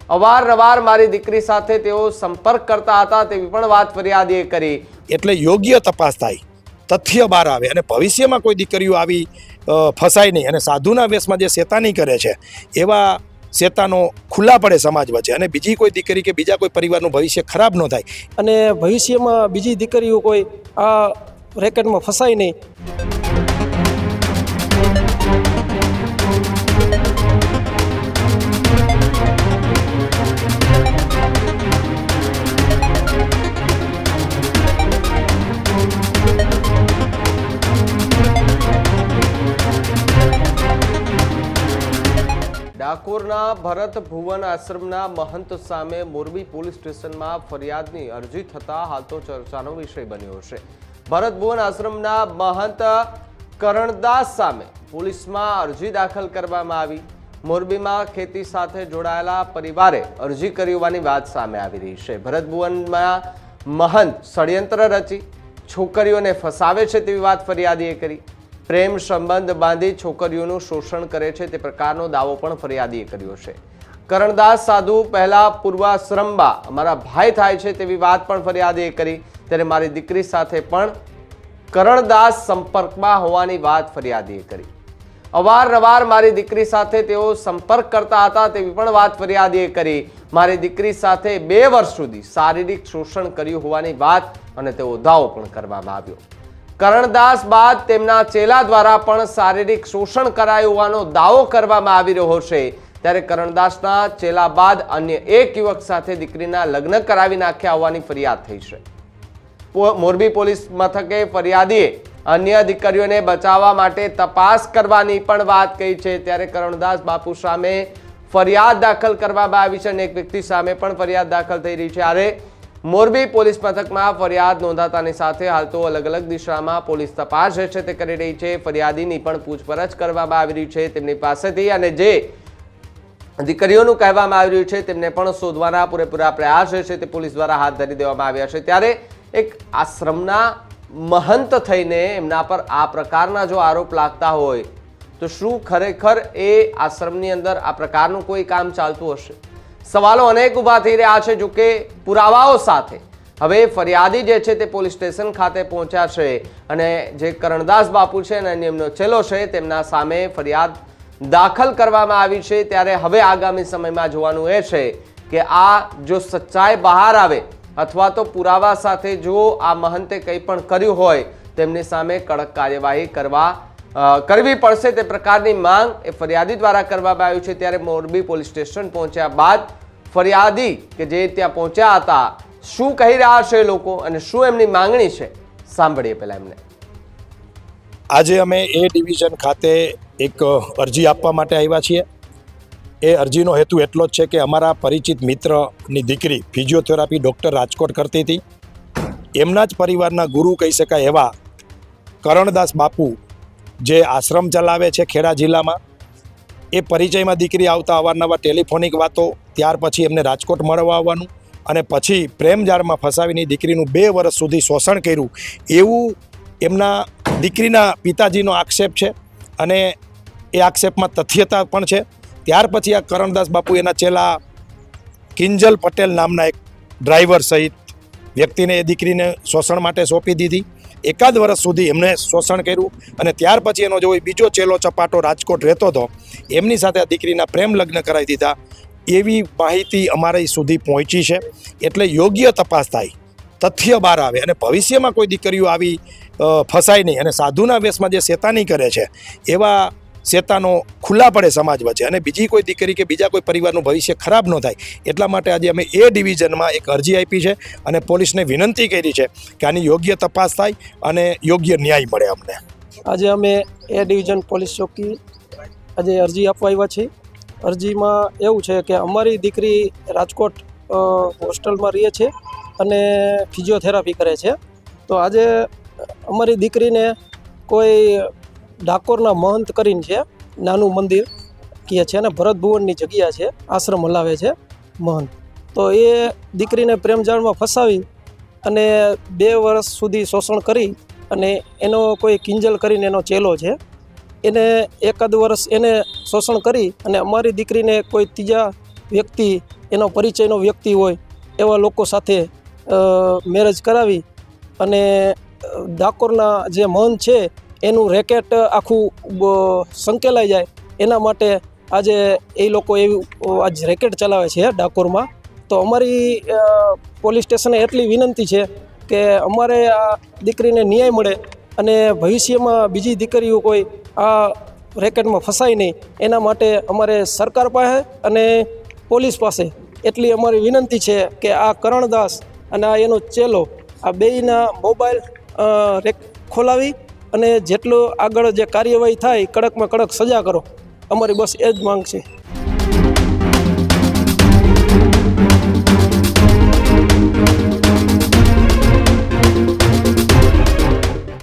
અવારનવાર મારી દીકરી સાથે તેઓ સંપર્ક કરતા હતા તેવી પણ વાત ફરિયાદીએ કરી। એટલે યોગ્ય તપાસ થાય, તથ્ય બહાર આવે અને ભવિષ્યમાં કોઈ દીકરીઓ આવી ફસાય નહીં અને સાધુના વેશમાં જે શેતાની કરે છે એવા શેતાનો ખુલ્લા પડે સમાજ વચ્ચે અને બીજી કોઈ દીકરી કે બીજા કોઈ પરિવારનું ભવિષ્ય ખરાબ ન થાય અને ભવિષ્યમાં બીજી દીકરીઓ કોઈ આ રેકેટમાં ફસાય નહીં। ડાકોરના ભરત ભુવન આશ્રમના મહંત સામે મોરબી પોલીસ સ્ટેશનમાં ફરિયાદની અરજી થતા હાલ તો ચર્ચાનો વિષય બન્યો છે। ભરત ભુવન આશ્રમના મહંત કરણદાસ સામે પોલીસમાં અરજી દાખલ કરવામાં આવી। મોરબીમાં ખેતી સાથે જોડાયેલા પરિવારે અરજી કરી હોવાની વાત સામે આવી રહી છે। ભરત ભુવનમાં મહંત ષડયંત્ર રચી છોકરીઓને ફસાવે છે તેવી વાત ફરિયાદીએ કરી। પ્રેમ સંબંધ બાંધી છોકરીઓનું શોષણ કરે છે તે પ્રકારનો દાવો પણ ફરિયાદીએ કર્યો છે। કરણદાસ સાધુ પહેલા પૂર્વાશ્રમમાં અમારા ભાઈ થાય છે તેવી વાત પણ ફરિયાદીએ કરી। ત્યારે મારી દીકરી સાથે પણ કરણદાસ સંપર્કમાં હોવાની વાત ફરિયાદીએ કરી। અવારનવાર મારી દીકરી સાથે તેઓ સંપર્ક કરતા હતા તેવી પણ વાત ફરિયાદીએ કરી। મારી દીકરી સાથે 2 વર્ષ સુધી શારીરિક શોષણ કર્યું હોવાની વાત અને તેવો દાવો પણ કરવામાં આવ્યો। કરણદાસ બાદ તેમના ચેલા દ્વારા પણ શારીરિક શોષણ કરાયું હોવાનો દાવો કરવામાં આવી રહ્યો છે। ત્યારે કરણદાસના ચેલા બાદ અન્ય એક યુવક સાથે દીકરીના લગ્ન કરાવી નાખ્યા હોવાની ફરિયાદ થઈ છે। મોરબી પોલીસ મથકે ફરિયાદીએ અન્ય દીકરીઓને બચાવવા માટે તપાસ કરવાની પણ વાત કહી છે। ત્યારે કરણદાસ બાપુ સામે ફરિયાદ દાખલ કરવામાં આવી છે અને એક વ્યક્તિ સામે પણ ફરિયાદ દાખલ થઈ રહી છે। ત્યારે મોરબી પોલીસ મથકમાં ફરિયાદ નોંધાતાની સાથે હાલ તો અલગ અલગ દિશામાં પોલીસ તપાસ જે છે તે કરી રહી છે। ફરિયાદીની પણ પૂછપરછ કરવામાં આવી રહી છે તેમની પાસેથી અને જે દીકરીઓનું કહેવામાં આવી રહ્યું છે તેમને પણ શોધવાના પૂરેપૂરા પ્રયાસ જે છે તે પોલીસ દ્વારા હાથ ધરી દેવામાં આવ્યા છે। ત્યારે એક આશ્રમના મહંત થઈને એમના પર આ પ્રકારના જો આરોપ લાગતા હોય તો શું ખરેખર એ આશ્રમની અંદર આ પ્રકારનું કોઈ કામ ચાલતું હશે? સવાલો અનેક ઊભા થઈ રહ્યા છે। જો કે પુરાવાઓ સાથે હવે ફરિયાદી જે છે તે પોલીસ સ્ટેશન ખાતે પહોંચ્યા છે અને જે કરણદાસ બાપુ છે અને એમનો ચેલો છે તેમના સામે ફરિયાદ દાખલ કરવામાં આવી છે। ત્યારે હવે આગામી સમયમાં જોવાનું એ છે કે આ જો સચ્ચાઈ બહાર આવે અથવા તો પુરાવા સાથે જો આ મહંતે કંઈ પણ કર્યું હોય તેમની સામે કડક કાર્યવાહી કરવી પડશે તે પ્રકારની માંગ એ ફરિયાદી દ્વારા કરવામાં આવી છે। ત્યારે મોરબી પોલીસ સ્ટેશન પહોંચ્યા બાદ ફરિયાદી કે જે ત્યાં પહોંચ્યા હતા શું કહી રહ્યા છે લોકો અને શું એમની માંગણી છે સાંભળીએ પહેલા એમને। આજે અમે એ ડિવિઝન ખાતે એક અરજી આપવા માટે આવ્યા છીએ। એ અરજીનો હેતુ એટલો જ છે કે અમારા પરિચિત મિત્રની દીકરી ફિઝિયોથેરાપી ડૉક્ટર રાજકોટ કરતી હતી। એમના જ પરિવારના ગુરુ કહી શકાય એવા કરણદાસ બાપુ જે આશ્રમ ચલાવે છે ખેડા જિલ્લામાં, એ પરિચયમાં દીકરી આવતા અવારનવાર ટેલિફોનિક વાતો, ત્યાર પછી એમને રાજકોટ મળવા આવવાનું અને પછી પ્રેમજાળમાં ફસાવીને દીકરીનું 2 વર્ષ સુધી શોષણ કર્યું એવું એમના દીકરીના પિતાજીનો આક્ષેપ છે અને એ આક્ષેપમાં તથ્યતા પણ છે। ત્યાર પછી આ કરણદાસ બાપુ એના ચેલા કિંજલ પટેલ નામના એક ડ્રાઈવર સહિત વ્યક્તિને એ દીકરીને શોષણ માટે સોંપી દીધી। 1 વર્ષ સુધી એમને શોષણ કર્યું અને ત્યાર પછી એનો જો બીજો ચેલો ચપાટો રાજકોટ રહેતો હતો એમની સાથે આ દીકરીના પ્રેમ લગ્ન કરાવી દીધા એવી માહિતી અમારી સુધી પહોંચી છે। એટલે યોગ્ય તપાસ થાય, તથ્ય બહાર આવે અને ભવિષ્યમાં કોઈ દીકરીઓ આવી ફસાય નહીં અને સાધુના વેશમાં જે શેતાની કરે છે એવા શેતાનો ખુલ્લા પડે સમાજ વચ્ચે અને બીજી કોઈ દીકરી કે બીજા કોઈ પરિવારનું ભવિષ્ય ખરાબ ન થાય એટલા માટે આજે અમે એ ડિવિઝનમાં એક અરજી આપી છે અને પોલીસને વિનંતી કરી છે કે આની યોગ્ય તપાસ થાય અને યોગ્ય ન્યાય મળે અમને। આજે અમે એ ડિવિઝન પોલીસ ચોકી આજે અરજી આપવા આવ્યા છીએ। અરજીમાં એવું છે કે અમારી દીકરી રાજકોટ હોસ્ટેલમાં રહે છે અને ફિઝિયોથેરાપી કરે છે। તો આજે અમારી દીકરીને કોઈ ડાકોરના મહંત કરીને છે, નાનું મંદિર કહે છે અને ભરત ભુવનની જગ્યા છે, આશ્રમ હલાવે છે મહંત। તો એ દીકરીને પ્રેમજાળમાં ફસાવી અને 2 વર્ષ સુધી શોષણ કરી અને એનો કોઈ કિંજલ કરીને એનો ચેલો છે એને 1 વર્ષ એને શોષણ કરી અને અમારી દીકરીને કોઈ ત્રીજા વ્યક્તિ, એનો પરિચયનો વ્યક્તિ હોય એવા લોકો સાથે મેરેજ કરાવી અને ડાકોરના જે મહંત છે એનું રેકેટ આખું સંકેલાઈ જાય એના માટે આજે એ લોકો એવું આજ રેકેટ ચલાવે છે ડાકોરમાં. તો અમારી પોલીસ સ્ટેશને એટલી વિનંતી છે કે અમારે આ દીકરીને ન્યાય મળે અને ભવિષ્યમાં બીજી દીકરીઓ કોઈ આ રેકેટમાં ફસાય નહીં એના માટે અમારે સરકાર પાસે અને પોલીસ પાસે એટલી અમારી વિનંતી છે કે આ કરણદાસ અને આ એનો ચેલો આ બેયના મોબાઈલ ખોલાવી અને જેટલો આગળ જે કાર્યવાહી થાય કડકમાં કડક સજા કરો. અમારી બસ એ જ માંગ છે.